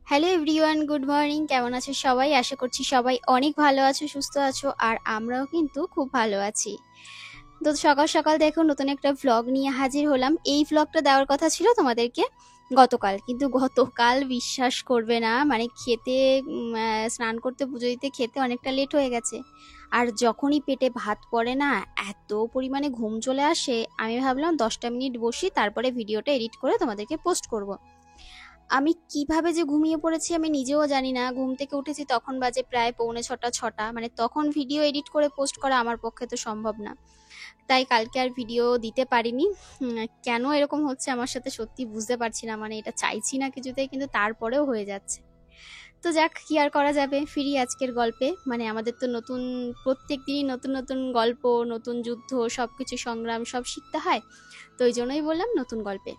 Hello everyone, good morning. কেমন আছো সবাই? আশা করছি সবাই অনেক ভালো আছো, সুস্থ আছো, আর আমরাও কিন্তু খুব ভালো আছি। তো সকাল সকাল দেখো নতুন একটা ভ্লগ নিয়ে হাজির হলাম। এই ভ্লগটা দেওয়ার কথা ছিল তোমাদেরকে গতকাল, কিন্তু গতকাল বিশ্বাস করবে না, মানে খেতে স্নান করতে পুজো দিতে খেতে অনেকটা লেট হয়ে গেছে। আর যখনই পেটে ভাত পড়ে না, এত পরিমাণে ঘুম চলে আসে, আমি ভাবলাম 10টা মিনিট বসি, তারপরে ভিডিওটা এডিট করে তোমাদেরকে পোস্ট করব। আমি কিভাবে যে ঘুমিয়ে পড়েছি আমি নিজেও জানি না। ঘুম থেকে উঠেছি তখন বাজে প্রায় পৌনে ছটা, মানে তখন ভিডিও এডিট করে পোস্ট করা আমার পক্ষে তো সম্ভব না। তাই কালকে আর ভিডিও দিতে পারিনি। কেন এরকম হচ্ছে আমার সাথে সত্যি বুঝতে পারছি না, মানে এটা চাইছি না কিছুতেই, কিন্তু তারপরেও হয়ে যাচ্ছে। তো যাক, কি আর করা যাবে, ফিরি আজকের গল্পে। মানে আমাদের তো নতুন, প্রত্যেক দিনই নতুন নতুন গল্প, নতুন যুদ্ধ, সবকিছু সংগ্রাম সব শিখতে হয়। তো ওই জন্যই বললাম নতুন গল্পে।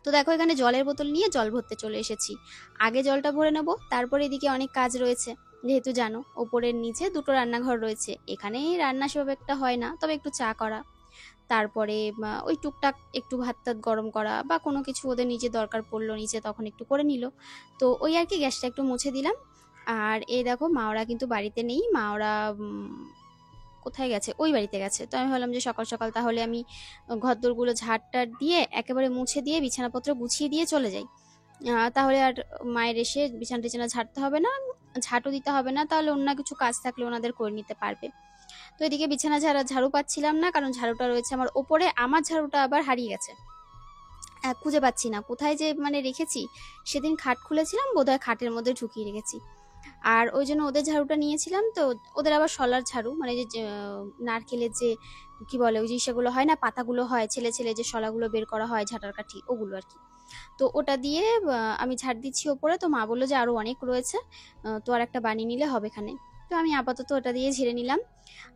তো দেখো, এখানে জলের বোতল নিয়ে জল ভরতে চলে এসেছি। আগে জলটা ভরে নেব, তারপর এদিকে অনেক কাজ রয়েছে। যেহেতু জানো ওপরের নিচে দুটো রান্নাঘর রয়েছে, এখানে রান্না সেভাবে একটা হয় না, তবে একটু চা করা, তারপরে ওই টুকটাক একটু ভাত টাত গরম করা বা কোনো কিছু ওদের নিজে দরকার পড়লো নিচে, তখন একটু করে নিল। তো ওই আর কি, গ্যাসটা একটু মুছে দিলাম। আর এই দেখো, মা ওরা কিন্তু বাড়িতে নেই। মা ওরা কোথায় গেছে, ওই বাড়িতে গেছে। তো আমি ভাবলাম যে সকাল সকাল তাহলে আমি ঘরদোরগুলো ঝাড় টাড় দিয়ে একেবারে মুছে দিয়ে বিছানাপত্র গুছিয়ে দিয়ে চলে যাই। তাহলে আর মায়ের এসে বিছানা টিছানা ঝাড়তে হবে না, ঝাঁটও দিতে হবে না, তাহলে অন্য কিছু কাজ থাকলে ওনাদের করে নিতে পারবে। তো এদিকে বিছানা ঝাড়ু পাচ্ছিলাম না, কারণ ঝাড়ুটা রয়েছে আমার ওপরে, আমার ঝাড়ুটা আবার হারিয়ে গেছে। খুঁজে পাচ্ছি না কোথায় যে মানে রেখেছি। সেদিন খাট খুলেছিলাম, বোধহয় খাটের মধ্যে ঢুকিয়ে রেখেছি। আর ওই জন্য ওদের ঝাড়ুটা নিয়েছিলাম। তো ওদের আবার শলার ঝাড়ু, মানে যে নারকেলের যে কি বলে ওই যে সেগুলো হয় না, পাতাগুলো হয় ছেলে ছেলে যে শলাগুলো বের করা হয়, ঝাঁটার কাঠি ওগুলো আর কি। তো ওটা দিয়ে আমি ঝাড় দিচ্ছি ওপরে। তো মা বললো যে আরো অনেক রয়েছে, তো আর একটা বানিয়ে নিলে হবে এখানে। তো আমি আপাতত ওটা দিয়ে ঝেড়ে নিলাম।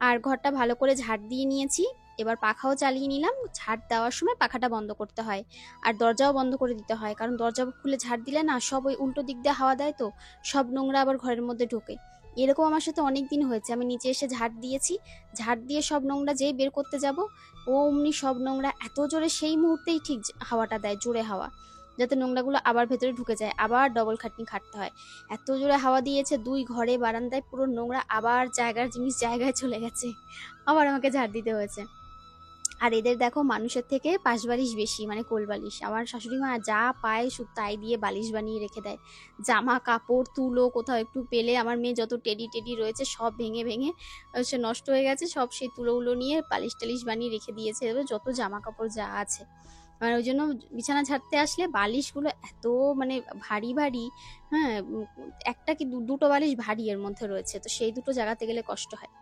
আর ঘরটা ভালো করে ঝাড় দিয়ে নিয়েছি। এবার পাখাও চালিয়ে নিলাম। ঝাড় দেওয়ার সময় পাখাটা বন্ধ করতে হয়, আর দরজাও বন্ধ করে দিতে হয়, কারণ দরজা খুলে ঝাড় দিলে না সব ওই উল্টো দিক দিয়ে হাওয়া দেয়, তো সব নোংরা আবার ঘরের মধ্যে ঢোকে। এরকম আমার সাথে অনেক দিন হয়েছে, আমি নিচে এসে ঝাড় দিয়েছি, ঝাড় দিয়ে সব নোংরা যেই বের করতে যাব, ও অমনি সব নোংরা এত জোরে সেই মুহূর্তেই ঠিক হাওয়াটা দেয়, জোরে হাওয়া, যাতে নোংরাগুলো আবার ভেতরে ঢুকে যায়, আবার ডবল খাটনি খাটতে হয়। এত জোরে হাওয়া দিয়েছে, দুই ঘরে বারান্দায় পুরো নোংরা, আবার জায়গার জিনিস জায়গায় চলে গেছে, আবার আমাকে ঝাড় দিতে হয়েছে। আর এদের দেখো মানুষের থেকে পাশ বালিশ বেশি, মানে কোল বালিশ। আমার শাশুড়ি মা যা পায় শুধু তাই দিয়ে বালিশ বানিয়ে রেখে দেয়। জামা কাপড় তুলো কোথাও একটু পেলে, আমার মেয়ে যত টেডি টেডি রয়েছে সব ভেঙে ভেঙে সে নষ্ট হয়ে গেছে, সব সেই তুলোগুলো নিয়ে বালিশ টালিশ বানিয়ে রেখে দিয়েছে, এবার যত জামা কাপড় যা আছে। মানে ওই জন্য বিছানা ঝাড়তে আসলে বালিশগুলো এত মানে ভারী ভারী। হ্যাঁ, একটা কি দুটো বালিশ ভারী এর মধ্যে রয়েছে, তো সেই দুটো জায়গাতে গেলে কষ্ট হয়।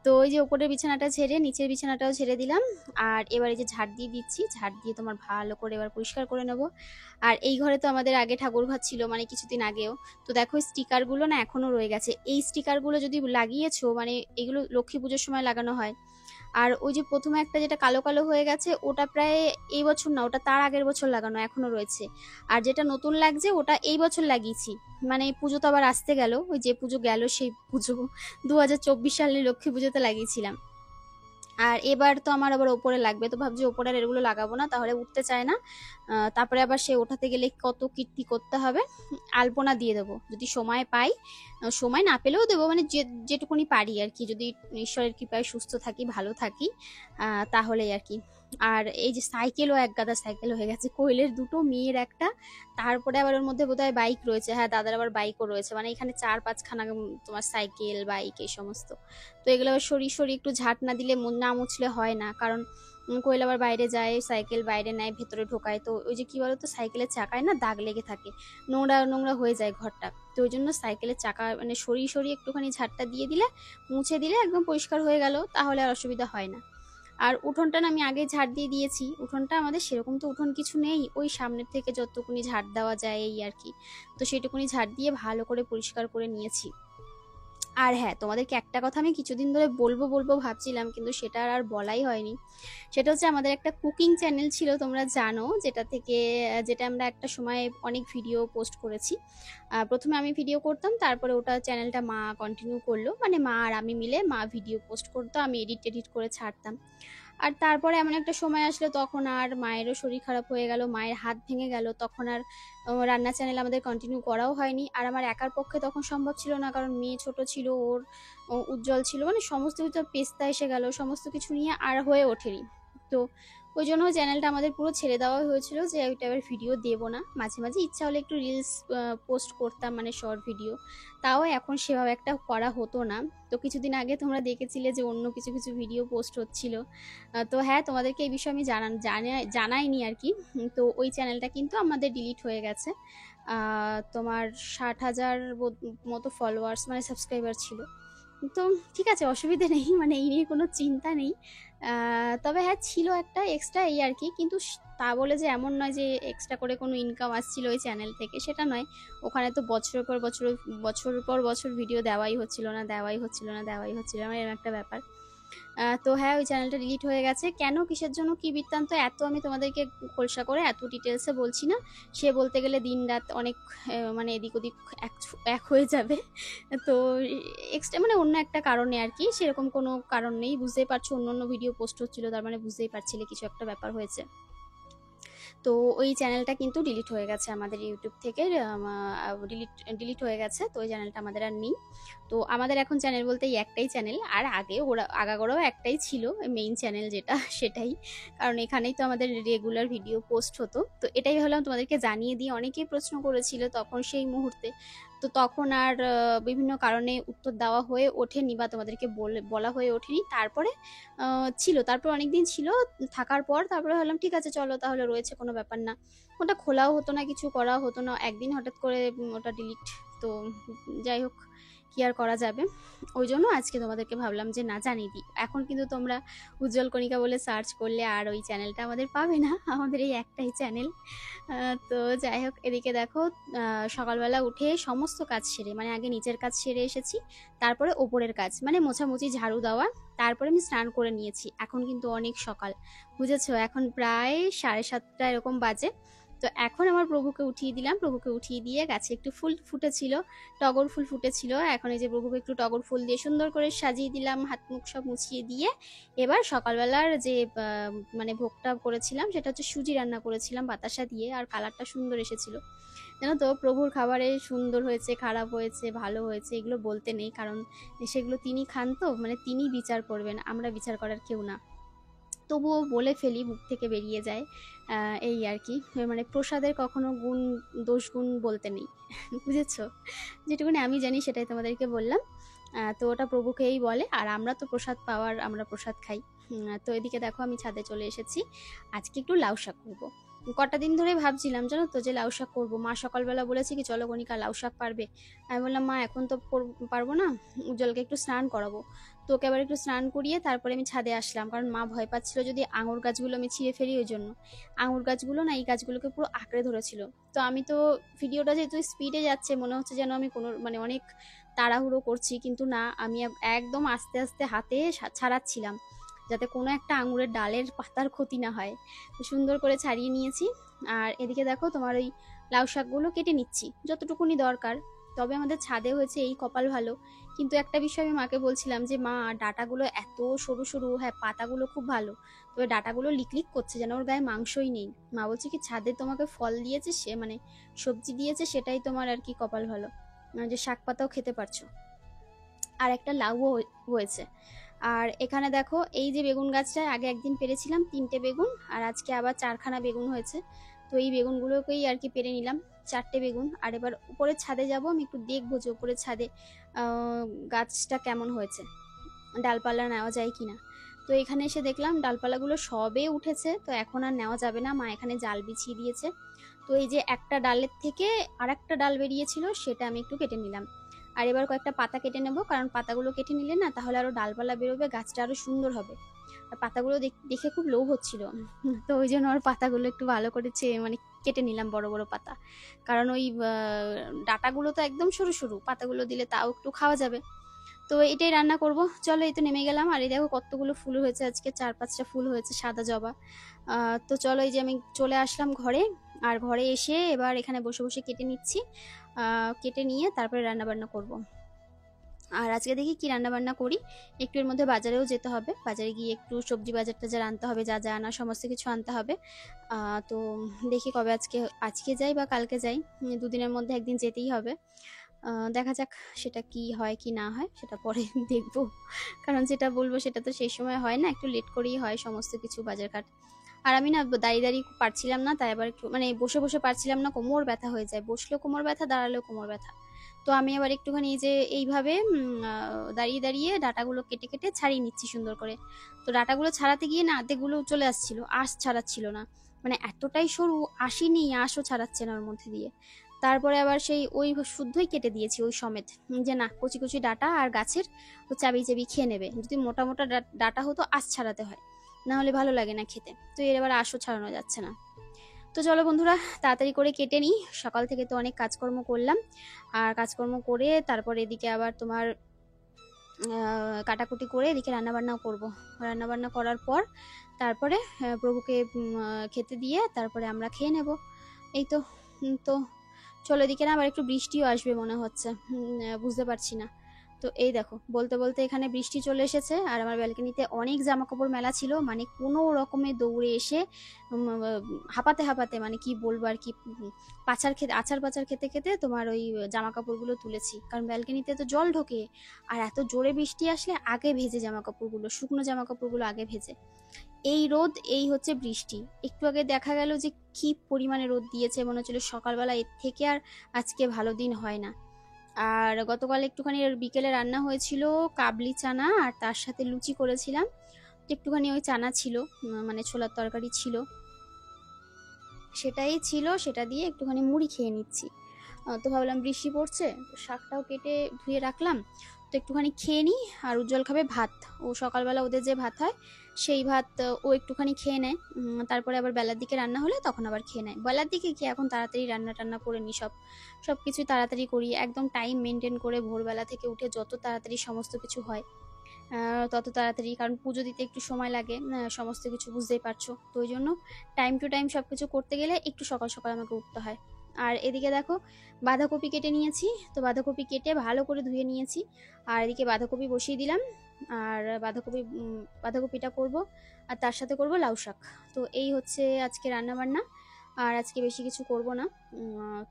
তো ওই যে উপরের বিছানাটা ঝেড়ে নিচের বিছানাটাও ঝেড়ে দিলাম। আর এবার এই যে ঝাড় দিয়ে দিচ্ছি, ঝাড় দিয়ে তোমার ভালো করে এবার পরিষ্কার করে নেব। আর এই ঘরে তো আমাদের আগে ঠাকুর ঘর ছিল, মানে কিছুদিন আগেও। তো দেখো স্টিকারগুলো না এখনো রয়ে গেছে। এই স্টিকারগুলো যদি লাগিয়েছো, মানে এগুলো লক্ষ্মী পুজোর সময় লাগানো হয়। আর ওই যে প্রথমে একটা যেটা কালো কালো হয়ে গেছে, ওটা প্রায় এই বছর না, ওটা তার আগের বছর লাগানো, এখনো রয়েছে। আর যেটা নতুন লাগছে ওটা এই বছর লাগিয়েছি। মানে পুজো তো আবার আসতে গেল, ওই যে পুজো গেল সেই পুজো 2024 সালে লক্ষ্মী পুজোতে লাগিয়েছিলাম। আর এবার তো আমার আবার ওপরে লাগবে, তো ভাবছি ওপরে আর এগুলো লাগাবো না, তাহলে উঠতে চায় না। তারপরে আবার সে ওঠাতে গেলে কত কীর্তি করতে হবে। আলপনা দিয়ে দেবো যদি সময় পাই, সময় না পেলেও দেবো, মানে যেটুকুনি পারি আর কি, যদি ঈশ্বরের কৃপায় সুস্থ থাকি, ভালো থাকি, তাহলেই আর কি। আর এই যে সাইকেলও এক গাদা সাইকেল হয়ে গেছে, কোয়েলের দুটো, মেয়ের একটা, তারপরে আবার ওর মধ্যে বোধহয় বাইক রয়েছে, হ্যাঁ দাদার আবার বাইকও রয়েছে, মানে এখানে 4-5খানা তোমার সাইকেল বাইক এই সমস্ত। তো এগুলো আবার সরিয়ে সরিয়ে একটু ঝাঁট না দিলে, না মুছলে হয় না, কারণ কোয়েল আবার বাইরে যায়, সাইকেল বাইরে নেয়, ভেতরে ঢোকায়, তো ওই যে কি বলতো সাইকেলের চাকায় না দাগ লেগে থাকে, নোংরা নোংরা হয়ে যায় ঘরটা। তো ওই জন্য সাইকেলের চাকা মানে সরিয়ে সরিয়ে একটুখানি ঝাঁটটা দিয়ে দিলে, মুছে দিলে একদম পরিষ্কার হয়ে গেল, তাহলে আর অসুবিধা হয় না। আর উঠোনটা না আমি আগে ঝাড় দিয়ে দিয়েছি, উঠোনটা আমাদের সেরকম তো উঠোন কিছু নেই, ওই সামনের থেকে যতটুকুনি ঝাড় দেওয়া যায় এই আর কি। তো সেটুকুনি ঝাড় দিয়ে ভালো করে পরিষ্কার করে নিয়েছি। আর হ্যাঁ, তোমাদেরকে একটা কথা আমি কিছুদিন ধরে বলবো বলবো ভাবছিলাম, কিন্তু সেটা আর বলাই হয়নি। সেটা হচ্ছে আমাদের একটা কুকিং চ্যানেল ছিল, তোমরা জানো, যেটা থেকে যেটা আমরা একটা সময় অনেক ভিডিও পোস্ট করেছি। প্রথমে আমি ভিডিও করতাম, তারপরে ওটা চ্যানেলটা মা কন্টিনিউ করলো, মানে মা আর আমি মিলে, মা ভিডিও পোস্ট করতো, আমি এডিট করে ছাড়তাম। আর তারপরে এমন একটা সময় আসলো তখন আর মায়েরও শরীর খারাপ হয়ে গেল, মায়ের হাত ভেঙে গেল, তখন আর রান্না চ্যানেল আমাদের কন্টিনিউ করাও হয়নি। আর আমার একার পক্ষে তখন সম্ভব ছিল না, কারণ মেয়ে ছোট ছিল, ওর উজ্জ্বল ছিল, মানে সমস্ত কিছু পেস্তা এসে গেল, সমস্ত কিছু নিয়ে আর হয়ে ওঠেনি। তো ওই জন্য চ্যানেলটা আমাদের পুরো ছেড়ে দেওয়া হয়েছিল, যে ওইটা এবার ভিডিও দেবো না। মাঝে মাঝে ইচ্ছা হলে একটু রিলস পোস্ট করতাম, মানে শর্ট ভিডিও, তাও এখন সেভাবে একটা করা হতো না। তো কিছুদিন আগে তোমরা দেখেছিলে যে অন্য কিছু কিছু ভিডিও পোস্ট হচ্ছিল। তো হ্যাঁ, তোমাদেরকে এই বিষয়ে আমি জানাইনি আর কি। তো ওই চ্যানেলটা কিন্তু আমাদের ডিলিট হয়ে গেছে। তোমার 60,000 মতো ফলোয়ার্স মানে সাবস্ক্রাইবার ছিল। তো ঠিক আছে, অসুবিধা নেই, মানে এই নিয়ে কোনো চিন্তা নেই। তবে হ্যাঁ, ছিল একটা এক্সট্রা, এই আর কি। কিন্তু তা বলে যে এমন নয় যে এক্সট্রা করে কোনো ইনকাম আসছিল ওই চ্যানেল থেকে, সেটা নয়। ওখানে তো বছর পর বছর ভিডিও দেওয়াই হচ্ছিল না, মানে এরকম একটা ব্যাপার। তো হ্যাঁ, ওই চ্যানেলটা ডিলিট হয়ে গেছে। কেন, কিসের জন্য, কি বৃত্তান্ত, এত আমি তোমাদেরকে খোলসা করে এত ডিটেলসে বলছি না। সে বলতে গেলে দিন রাত অনেক মানে এদিক ওদিক এক এক হয়ে যাবে। তো এক্সট্রা মানে অন্য একটা কারণে আর কি, সেরকম কোনো কারণ নেই। বুঝতেই পারছো, অন্য ভিডিও পোস্ট হচ্ছিল, তার মানে বুঝতেই পারছিলে কিছু একটা ব্যাপার হয়েছে। তো ওই চ্যানেলটা কিন্তু ডিলিট হয়ে গেছে আমাদের ইউটিউব থেকে, ডিলিট হয়ে গেছে। তো ওই চ্যানেলটা আমাদের আর নেই। তো আমাদের এখন চ্যানেল বলতে এই একটাই চ্যানেল, আর আগে আগাগোড়াও একটাই ছিল মেইন চ্যানেল যেটা, সেটাই। কারণ এখানেই তো আমাদের রেগুলার ভিডিও পোস্ট হতো। তো এটাই ভাবলাম তোমাদেরকে জানিয়ে দিয়ে, অনেকেই প্রশ্ন করেছিল তখন সেই মুহূর্তে। তো তখন আর বিভিন্ন কারণে উত্তর দেওয়া হয়ে ওঠেনি, বা তোমাদেরকে বলা হয়ে ওঠেনি। তারপরে ছিল, তারপর অনেকদিন ছিল, থাকার পর তারপরে ভাবলাম ঠিক আছে চলো তাহলে, রয়েছে, কোনো ব্যাপার না। ওটা খোলাও হতো না, কিছু করাও হতো না, একদিন হঠাৎ করে ওটা ডিলিট। তো যাই হোক, কি আর করা যাবে। ওই জন্য আজকে তোমাদেরকে ভাবলাম যে না, জানিয়ে দিই। এখন কিন্তু তোমরা উজ্জ্বল কণিকা বলে সার্চ করলে আর ওই চ্যানেলটা আমাদের পাবে না, আমাদের এই একটাই চ্যানেল। তো যাই হোক, এদিকে দেখো, সকালবেলা উঠে সমস্ত কাজ সেরে, মানে আগে নিচের কাজ সেরে এসেছি, তারপরে ওপরের কাজ মানে মোছামুছি, ঝাড়ু দেওয়া, তারপরে আমি স্নান করে নিয়েছি। এখন কিন্তু অনেক সকাল, বুঝেছো, এখন প্রায় 7:30 এরকম বাজে। তো এখন আমার প্রভুকে উঠিয়ে দিলাম, প্রভুকে উঠিয়ে দিয়ে গাছে একটু ফুল ফুটেছিল, টগর ফুল ফুটেছিল। এখন এই যে প্রভুকে একটু টগর ফুল দিয়ে সুন্দর করে সাজিয়ে দিলাম, হাত মুখ সব মুছিয়ে দিয়ে এবার সকালবেলার যে মানে ভোগটা করেছিলাম, সেটা হচ্ছে সুজি রান্না করেছিলাম বাতাসা দিয়ে, আর কালারটা সুন্দর এসেছিল। জানো তো, প্রভুর খাবারে সুন্দর হয়েছে, খারাপ হয়েছে, ভালো হয়েছে, এগুলো বলতে নেই, কারণ সেগুলো তিনি খান, তো মানে তিনি বিচার করবেন, আমরা বিচার করার কেউ না। তবুও বলে ফেলি, মুখ থেকে বেরিয়ে যায়, এই আর কি। মানে প্রসাদের কখনো দোষ গুণ বলতে নেই। বুঝেছো, যেটুকুনি আমি জানি সেটাই তোমাদেরকে বললাম। তো ওটা প্রভুকেই বলে, আর আমরা তো প্রসাদ পাওয়ার, আমরা প্রসাদ খাই। তো এদিকে দেখো, আমি ছাদে চলে এসেছি। আজকে একটু লাউ শাক করবো। কটা দিন ধরে ভাবছিলাম জানো তো যে লাউ শাক করবো। মা সকালবেলা বলেছে কি, চলো কণিকা লাউ শাক পারবে। আমি বললাম মা এখন তো পারবো না, উজ্জ্বলকে একটু স্নান করাবো। তো ওকে আবার একটু স্নান করিয়ে তারপরে আমি ছাদে আসলাম, কারণ মা ভয় পাচ্ছিল যদি আঙুর গাছগুলো আমি ছিঁড়ে ফেলি, ওই জন্য। আঙুর গাছগুলো না, এই গাছগুলোকে পুরো আঁকড়ে ধরেছিল। তো আমি তো ভিডিওটা যেহেতু স্পিডে যাচ্ছে, মনে হচ্ছে যেন আমি কোনো মানে অনেক তাড়াহুড়ো করছি, কিন্তু না, আমি একদম আস্তে আস্তে হাতে ছাড়াচ্ছিলাম, যাতে কোনো একটা আঙুরের ডালের পাতার ক্ষতি না হয়। তো সুন্দর করে ছাড়িয়ে নিয়েছি। আর এদিকে দেখো, তোমার ওই লাউ শাকগুলো কেটে নিচ্ছি যতটুকুনি দরকার। তবে আমাদের ছাদে হয়েছে এই কপাল ভালো। কিন্তু একটা বিষয় আমি মাকে বলছিলাম যে মা, ডাটাগুলো এত সরু সরু, হ্যাঁ পাতাগুলো খুব ভালো, তবে ডাটাগুলো লিকলিক করছে, যেন ওর গায়ে মাংসই নেই। মা বলছে কি, ছাদে তোমাকে ফল দিয়েছে, সে মানে সবজি দিয়েছে, সেটাই তোমার আর কি কপাল ভালো, যে শাক পাতাও খেতে পারছো। আর একটা লাউও হয়েছে। আর এখানে দেখো, এই যে বেগুন গাছটায় আগে একদিন পেরেছিলাম 3টে বেগুন, আর আজকে আবার 4খানা বেগুন হয়েছে। তো এই বেগুনগুলোকেই আর কি পেরে নিলাম, 4টে বেগুন। আর এবার উপরের ছাদে যাব, আমি একটু দেখবো যে উপরের ছাদে গাছটা কেমন হয়েছে, ডালপালা নেওয়া যায় কিনা। তো এখানে এসে দেখলাম ডালপালাগুলো সবে উঠেছে, তো এখন আর নেওয়া যাবে না, মা এখানে জাল বিছিয়ে দিয়েছে। তো এই যে একটা ডালের থেকে আর একটা ডাল বেরিয়েছিল, সেটা আমি একটু কেটে নিলাম। আর এবার কয়েকটা পাতা কেটে নেবো, কারণ পাতাগুলো কেটে নিলে না, তাহলে আরো ডালপালা বেরোবে, গাছটা আরো সুন্দর হবে। আর পাতাগুলো দেখে খুব লোভ হচ্ছিল, তো ওই জন্য আর পাতাগুলো একটু ভালো করে মানে কেটে নিলাম, বড় বড় পাতা। কারণ ওই ডাটাগুলো তো একদম সরু সরু, পাতাগুলো দিলে তাও একটু খাওয়া যাবে। তো এটাই রান্না করব। চলো, এই তো নেমে গেলাম। আর এই দেখো কতগুলো ফুল হয়েছে আজকে, 4-5টা ফুল হয়েছে সাদা জবা। তো চলো, এই যে আমি চলে আসলাম ঘরে। আর ঘরে এসে এবার এখানে বসে বসে কেটে নিচ্ছি, কেটে নিয়ে তারপরে রান্না বান্না করব। আর আজকে দেখি কি রান্না বান্না করি। একটু এর মধ্যে বাজারেও যেতে হবে, বাজারে গিয়ে একটু সবজি বাজার টাজার আনতে হবে, যা যা আনা সমস্ত কিছু আনতে হবে। তো দেখি কবে আজকে যাই বা কালকে যাই, দুদিনের মধ্যে একদিন যেতেই হবে। দেখা যাক সেটা কি হয় কি না হয় সেটা পরে দেখবো, কারণ যেটা বলবো সেটা তো সেই সময় হয় না, একটু লেট করেই হয় সমস্ত কিছু বাজারঘাট। আর আমি না দাঁড়িয়ে দাঁড়িয়ে পারছিলাম না, তাই আবার একটু মানে বসে বসে পারছিলাম না, কোমর ব্যথা হয়ে যায়, বসলেও কোমর ব্যথা, দাঁড়ালেও কোমর ব্যথা। তো আমি আবার একটুখানি এই যে এইভাবে দাঁড়িয়ে দাঁড়িয়ে ডাটাগুলো কেটে কেটে ছাড়িয়ে নিচ্ছি সুন্দর করে। তো ডাটাগুলো ছাড়াতে গিয়ে না অর্ধেকগুলো চলে আসছিল, আঁশ ছাড়াচ্ছিল না, মানে এতটাই সরু আঁশই নেই, আঁশও ছাড়াচ্ছে না ওর মধ্যে দিয়ে। তারপরে আবার সেই ওই শুদ্ধই কেটে দিয়েছি ওই সমেত, যে না কচি কচি ডাটা আর গাছের ও চাবি চাবি খেয়ে নেবে, যদি মোটা মোটা ডাটা হতো আঁশ ছাড়াতে হয়, না হলে ভালো লাগে না খেতে, তো এর আবার আঁশও ছাড়ানো যাচ্ছে না। তো চলো বন্ধুরা তাড়াতাড়ি করে কেটে নিই, সকাল থেকে তো অনেক কাজকর্ম করলাম, আর কাজকর্ম করে তারপর এদিকে আবার তোমার কাটাকুটি করে এদিকে রান্নাবান্নাও করব। রান্নাবান্না করার পর তারপরে প্রভুকে খেতে দিয়ে তারপরে আমরা খেয়ে নেব। এই তো। তো চলো, এদিকে না আবার একটু বৃষ্টিও আসবে মনে হচ্ছে, বুঝতে পারছি না। তো এই দেখো বলতে বলতে এখানে বৃষ্টি চলে এসেছে, আর আমার ব্যালকনিতে অনেক জামা কাপড় মেলা ছিল, মানে কোনো রকমে দৌড়ে এসে হাঁপাতে হাঁপাতে, মানে কি বলবো আর কি, আচার পাচার খেতে খেতে তোমার ওই জামা কাপড়গুলো তুলেছি, কারণ ব্যালকনিতে তো জল ঢোকে, আর এত জোরে বৃষ্টি আসলে আগে ভেজে জামা কাপড়গুলো, শুকনো জামা কাপড়গুলো আগে ভেজে। এই রোদ, এই হচ্ছে বৃষ্টি। একটু আগে দেখা গেল যে কি পরিমাণে রোদ দিয়েছে, মনে হচ্ছিল সকালবেলা এর থেকে আর আজকে ভালো দিন হয় না। আর গতকাল একটুখানি বিকেলে রান্না হয়েছিল কাবলি চানা, আর তার সাথে লুচি করেছিলাম, একটুখানি ওই চানা ছিল, মানে ছোলার তরকারি ছিল, সেটাই ছিল, সেটা দিয়ে একটুখানি মুড়ি খেয়ে নিচ্ছি। তো ভাবলাম বৃষ্টি পড়ছে, শাকটাও কেটে ধুয়ে রাখলাম, তো একটুখানি খেয়ে নিই। আর উজ্জ্বল খাবে ভাত, ও সকালবেলা ওদের যে ভাত হয় সেই ভাত ও একটুখানি খেয়ে নেয়, তারপরে আবার বেলার দিকে রান্না হলে তখন আবার খেয়ে নেয়। বেলার দিকে কি এখন তাড়াতাড়ি রান্না টান্না করে নিই, সব কিছু তাড়াতাড়ি করি, একদম টাইম মেনটেন করে ভোরবেলা থেকে উঠে যত তাড়াতাড়ি সমস্ত কিছু হয় তত তাড়াতাড়ি, কারণ পুজো দিতে একটু সময় লাগে, সমস্ত কিছু বুঝতেই পারছো, তো ওই জন্য টাইম টু টাইম সব কিছু করতে গেলে একটু সকাল সকাল আমাকে উঠতে হয়। আর এদিকে দেখো বাঁধাকপি কেটে নিয়েছি, তো বাঁধাকপি কেটে ভালো করে ধুয়ে নিয়েছি, আর এদিকে বাঁধাকপি বসিয়ে দিলাম। আর বাঁধাকপিটা করব, আর তার সাথে করব লাউ শাক। তো এই হচ্ছে আজকে রান্না বান্না, আর আজকে বেশি কিছু করব না।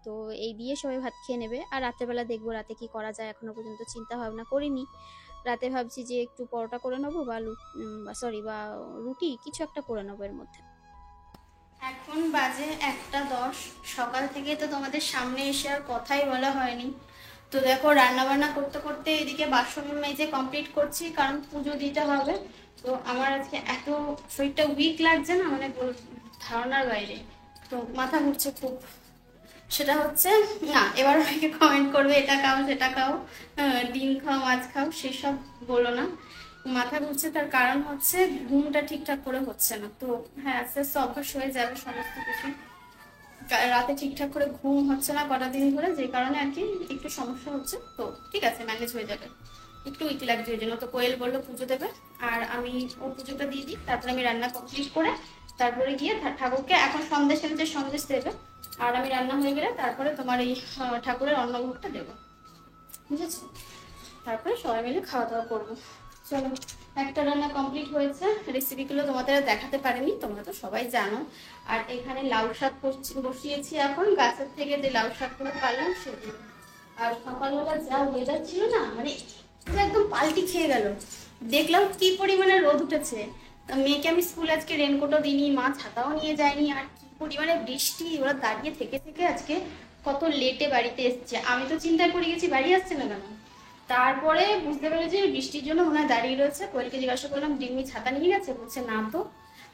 তো এই দিয়ে সবাই ভাত খেয়ে নেবে, আর রাত্রেবেলা দেখবো রাতে কি করা যায়, এখনো পর্যন্ত চিন্তা ভাবনা করিনি। রাতে ভাবছি যে একটু পরোটা করে নেবো, বা রুটি কিছু একটা করে নেবো এর মধ্যে। এখন বাজে 1:10, সকাল থেকে তো তোমাদের সামনে এসে আর কথাই বলা হয়নি। তো দেখো রান্না বান্না করতে করতে এদিকে বাসন মেজে কমপ্লিট করছি, কারণ পুজো দিতে হবে। তো আমার আজকে এত শরীরটা উইক লাগছে না, মানে ধারণার বাইরে, তো মাথা ঘুরছে খুব। সেটা হচ্ছে না, এবার অনেকে কমেন্ট করবে এটা খাও সেটা খাও, ডিম খাও মাছ খাও, সেসব বলো না। মাথা ঘুরছে তার কারণ হচ্ছে ঘুমটা ঠিকঠাক করে হচ্ছে না। তো হ্যাঁ, আস্তে আস্তে অভ্যাস হয়ে যাবে সমস্ত কিছু। রাতে ঠিকঠাক করে ঘুম হচ্ছে না কটা দিন ধরে, যে কারণে আর কি একটু সমস্যা হচ্ছে। তো ঠিক আছে, ম্যানেজ হয়ে যাবে। একটু উইক লাগছে ওই জন্য। তো কোয়েল বললো পুজো দেবে, আর আমি ও পুজোটা দিয়ে দিই, তারপরে আমি রান্না কমপ্লিট করে তারপরে গিয়ে ঠাকুরকে এখন সন্দেশ এনেছে, সন্দেশ দেবে, আর আমি রান্না হয়ে গেলে তারপরে তোমার এই ঠাকুরের অন্নভোগটা দেবো, বুঝেছো? তারপরে সবাই মিলে খাওয়া দাওয়া করবো। চলো, একটা রান্না কমপ্লিট হয়েছে, রেসিপিগুলো তোমাদের দেখাতে পারিনি, তোমরা তো সবাই জানো। আর এখানে লাউ শাক বসিয়েছি, এখন গাছের থেকে যে লাউ শাকগুলো পারলাম সেগুলো। আর সকালবেলা যা ওয়েদার ছিল না, মানে একদম পাল্টি খেয়ে গেল। দেখলাম কি পরিমাণে রোদ উঠেছে, মেয়েকে আমি স্কুল আজকে রেনকোটও দিইনি, মা ছাতাও নিয়ে যায়নি, আর কি পরিমাণে বৃষ্টি, ওরা দাঁড়িয়ে থেকে থেকে আজকে কত লেটে বাড়িতে এসছে। আমি তো চিন্তায় পড়ে গেছি বাড়ি আসছে না কেন, তারপরে বুঝতে পেরেছি বৃষ্টির জন্য মনে হয় দাঁড়িয়ে রয়েছে। কোয়েলকে জিজ্ঞাসা করলাম ডিমি ছাতা নিয়ে গেছে, বলছে না তো।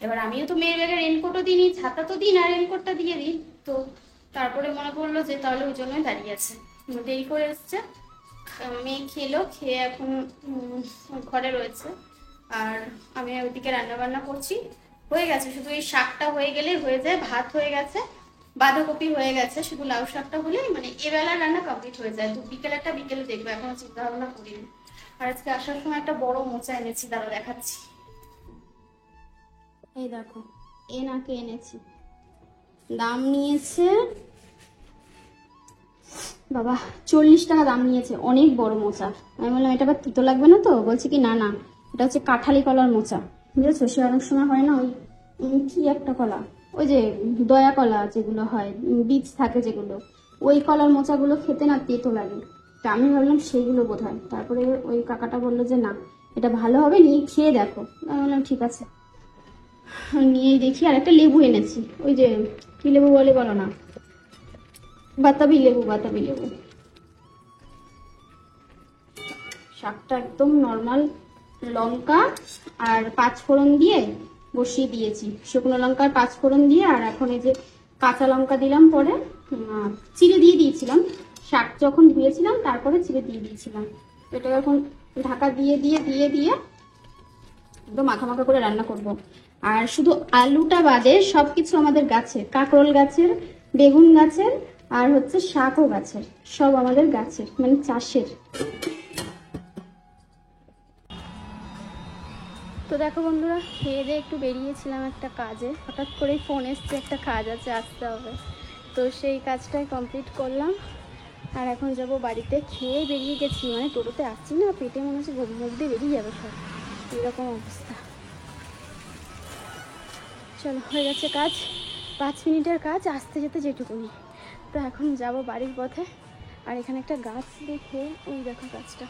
এবার আমিও তো মেয়ের ব্যাগে রেনকোটও দিই, ছাতা তো দিই না, রেনকোটটা দিয়ে দিই। তো তারপরে মনে পড়লো যে তাহলে ওই জন্যই দাঁড়িয়ে আছে, দেরি করে এসছে। মেয়ে খেলো, খেয়ে এখন ঘরে রয়েছে, আর আমি ওইদিকে রান্না বান্না করছি। হয়ে গেছে, শুধু এই শাকটা হয়ে গেলেই হয়ে যায়, ভাত হয়ে গেছে, বাঁধাকপি হয়ে গেছে, শুধু লাউ শাকটা হলেই মানে এবেলার রান্না কমপ্লিট হয়ে যায়। তো বিকেলেরটা বিকেলে দেখবো, এখনো চিন্তা ভাবনা করিনি। আর আজকে আসার সময় একটা বড় মোচা এনেছি, দাঁড়া দেখাচ্ছি। এই দেখো, এনেছি, দাম নিয়েছে বাবা 40 টাকা দাম নিয়েছে, অনেক বড় মোচা। আমি বললাম এটা আবার তিতো লাগবে না তো? বলছে কি না না, এটা হচ্ছে কাঁঠালি কলার মোচা, বুঝেছো? সে অনেক সময় হয় না ওই কি একটা কলা, ওই যে দয়া কলা যেগুলো হয়, বীজ থাকে যেগুলো, ওই কলার মোচাগুলো খেতে না তেতো লাগে। তা আমি ভাবলাম সেইগুলো বোধ হয়। তারপরে ওই কাকাটা বললো যে না, এটা ভালো হবে, নিয়ে খেয়ে দেখো। আমি বললাম ঠিক আছে, নিয়েই দেখি। আর একটা লেবু এনেছি, ওই যে কি লেবু বলে বলো না, বাতাবি লেবু, বাতাবি লেবু। শাকটা একদম নর্মাল লঙ্কা আর পাঁচফোড়ন দিয়ে বসিয়ে দিয়েছি, শুকনো লঙ্কা আর পাঁচফোড়ন দিয়ে। আর এখন এই যে কাঁচা লঙ্কা দিলাম, পরে চিড়ে দিয়ে দিয়েছিলাম, শাক যখন ধুয়েছিলাম তারপরে চিড়ে দিয়ে দিয়েছিলাম। এটা এখন ঢাকা দিয়ে দিয়ে দিয়ে দিয়ে একদম মাখা মাখা করে রান্না করব। আর শুধু আলুটা বাদে সবকিছু আমাদের গাছের, কাঁকরোল গাছের, বেগুন গাছের, আর হচ্ছে শাকও গাছের, সব আমাদের গাছের, মানে চাষের। তো দেখো বন্ধুরা, খেয়ে দিয়ে একটু বেরিয়েছিলাম একটা কাজে, হঠাৎ করেই ফোন এসছে একটা কাজ আছে, আসতে হবে। তো সেই কাজটাই কমপ্লিট করলাম, আর এখন যাব বাড়িতে। খেয়ে বেরিয়ে গেছি, মানে টোটোতে আসছি না, পেটে মনে হচ্ছে মুখ দিয়ে বেরিয়ে যাবে সব, এরকম অবস্থা। চলো, হয়ে গেছে কাজ, 5 মিনিটের কাজ, আসতে যেতে যেটুকুনি। তো এখন যাব বাড়ির পথে। আর এখানে একটা গাছ দেখে, ওই দেখো গাছটা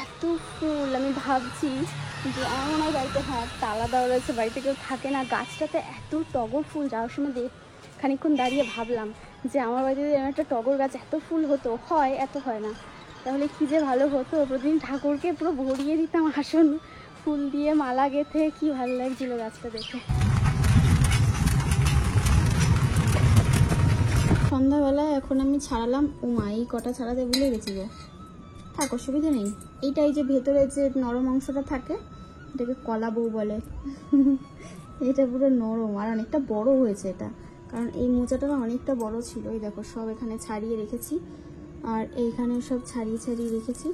এত ফুল, আমি ভাবছি যে আমার মনে হয় বাড়িতে, হ্যাঁ তালা দেওয়া রয়েছে, বাড়িতে কেউ থাকে না, গাছটাতে এত টগর ফুল। যাওয়ার সময় খানিকক্ষণ দাঁড়িয়ে ভাবলাম যে আমার বাড়িতে যদি একটা টগর গাছ এত ফুল হতো, হয় এত হয় না, তাহলে কী যে ভালো হতো। প্রতিদিন ঠাকুরকে পুরো ভরিয়ে দিতাম আসন ফুল দিয়ে, মালা গেঁথে, কি ভালো লাগছিল গাছটা দেখে। সন্ধ্যাবেলায় এখন আমি ছাড়ালাম, এই কটা ছাড়াতে ভুলে গেছি গো। থাক, অসুবিধা নেই। এইটাই যে ভেতরে যে নরম অংশটা থাকে, এটাকে কলা বউ বলে। এটা পুরো নরম আর অনেকটা বড় হয়েছে এটা, কারণ এই মোচাটা না অনেকটা বড় ছিল। এই দেখো সব এখানে ছাড়িয়ে রেখেছি, আর এইখানে সব ছাড়িয়ে ছাড়িয়ে রেখেছি,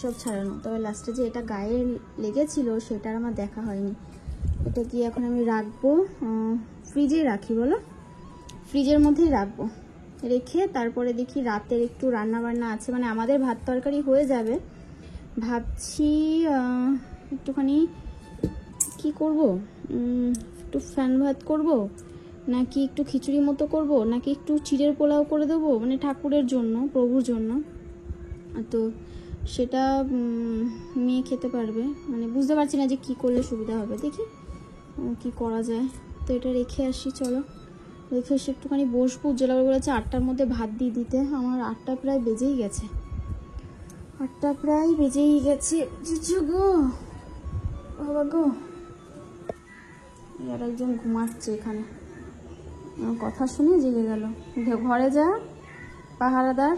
সব ছাড়ানো। তবে লাস্টে যে এটা গায়ে লেগেছিল সেটা আমার দেখা হয়নি। এটা কি এখন আমি রাখবো, ফ্রিজে রাখি বলো, ফ্রিজের মধ্যেই রাখবো। রেখে তারপরে দেখি রাতের একটু রান্না বান্না আছে, মানে আমাদের ভাত তরকারি হয়ে যাবে। ভাবছি একটুখানি কি করব, একটু ফ্যান ভাত করব, নাকি একটু খিচুড়ি মতো করব, নাকি একটু চিড়ের পোলাও করে দেবো, মানে ঠাকুরের জন্য, প্রভুর জন্য। তো সেটা মেয়ে খেতে পারবে, মানে বুঝতে পারছি না যে কি করলে সুবিধা হবে, দেখি কি করা যায়। তো এটা রেখে আসি, চলো রেখে এসে একটুখানি বসবো। উজ্জ্বলাবার বলেছে 8টার মধ্যে ভাত দিয়ে দিতে, আমার 8টা প্রায় বেজেই গেছে, 8টা প্রায় বেজেই গেছে গো বাবা গো। আর একজন ঘুমাচ্ছে এখানে, আমার কথা শুনে জেগে গেল। ঘরে যা পাহারাদার।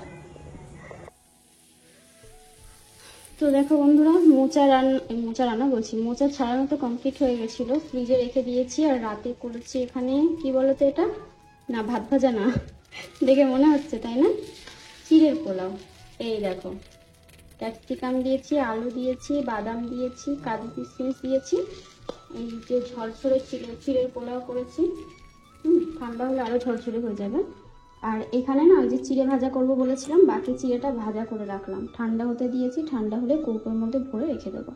তো দেখো বন্ধুরা, মোচা রান্না বলছি, মোচা ছাড়ানো তো কমপ্লিট হয়ে গেছিলো, ফ্রিজে রেখে দিয়েছি। আর রাতে করেছি এখানে কি বলতো এটা, না ভাত ভাজা না, দেখে মনে হচ্ছে তাই না, চিড়ের পোলাও। এই দেখো, ক্যাপসিকাম দিয়েছি, আলু দিয়েছি, বাদাম দিয়েছি, কাজু কিশমিশ দিয়েছি, এই যে ঝরঝরে চিড়ের পোলাও করেছি। ঠান্ডা হলে আরও ঝরঝরে হয়ে যাবে। আর এখানে না ওই যে চিড়ে ভাজা করব বলেছিলাম, বাকি চিড়েটা ভাজা করে রাখলাম, ঠান্ডা হতে দিয়েছি, ঠান্ডা হলে কৌটোর মধ্যে ভরে রেখে দেবো।